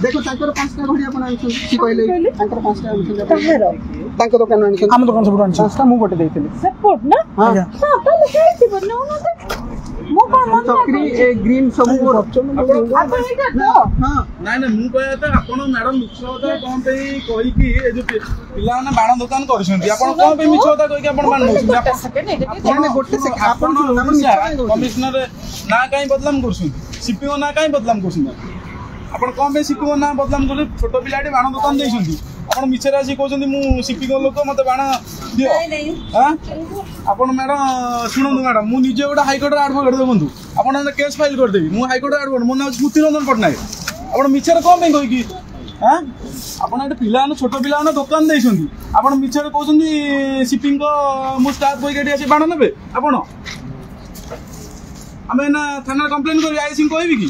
देखो ताकर 5टा घड़ी अपन आनछन की कहले ताकर 5टा आनछन ताकर दुकान आनछन हम दुकान सब आनछन 5टा मु बटे देइथिले सपोर्ट ना हां हां तो लिखाइति बनो ना तो मु का मन चक्री ए ग्रीन सब ऑप्शन अपन एटा तो हां ना ना मु कहया त आपण मैडम मिछोता कोन पे कहि कि ए जो पिला ना बाण दुकान करछंती आपण कोन पे मिछोता कहि कि आपण मान नउछंती आपण गोटे से आपण कमिश्नर ना काई बदलाम करछंती सीपीओ ना काई बदलाम करछंती आपण कोन पे सीपीओ ना बदलाम करे छोटो पिलाडी बाण दुकान देछंती आपण मिछरा आसी कहछंती मु सीपीओ लोक मते बाण दियो हां आपण मैडम सुनंदु मैडम मु निजे गोटा हाई कोर्ट एडवोकेट देखंतु आपण केस फाइल कर देबी मु हाई कोर्ट एडवोकेट मो नाम स्मृति रंजन पटनायक आपण मिछर कोन पे कहि कि हां आपण एटा पिला न छोटो पिला न दुकान देछंती आपण मिछर कहछंती शिपिंग को मु स्टाफ बोय गेडी आसी बाण नेबे आपण हमें ना थाना कंप्लेन करी आई सिंह कहबी कि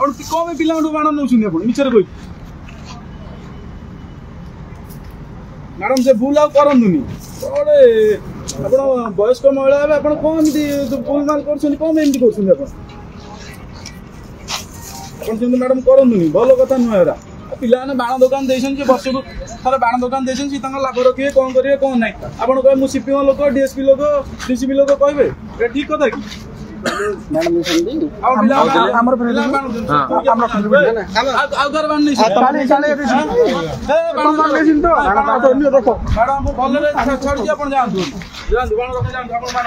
और कोन पिला न बाण नउछंती आपण मिछर कहि मैडम से भूल आ करंदुनी अरे आपण वयस्क महिला है आपण कोन एमती भूल माल करछनी कोन एमती करछनी आपण जेंति मैडम करंदुनी भलो कथा नहरा पिला ने बाण दुकान देछन जे वर्ष को थारे बाण दुकान देछन सी तंग लाभ रखिए कोन करिए कोन नै आपण कह मु सीपीओ लोक डीएसपी लोक डीसीपी लोक कहबे ए ठीक कथा कि मैडम सुनदी हमर पिला बाण हमरा आ घर बाण नै काले काले ए बाण नै सिन तो अन्य देखो मैडम मु भले रे छोड़ दिया आपण जान जान बाण रख जान आपण मान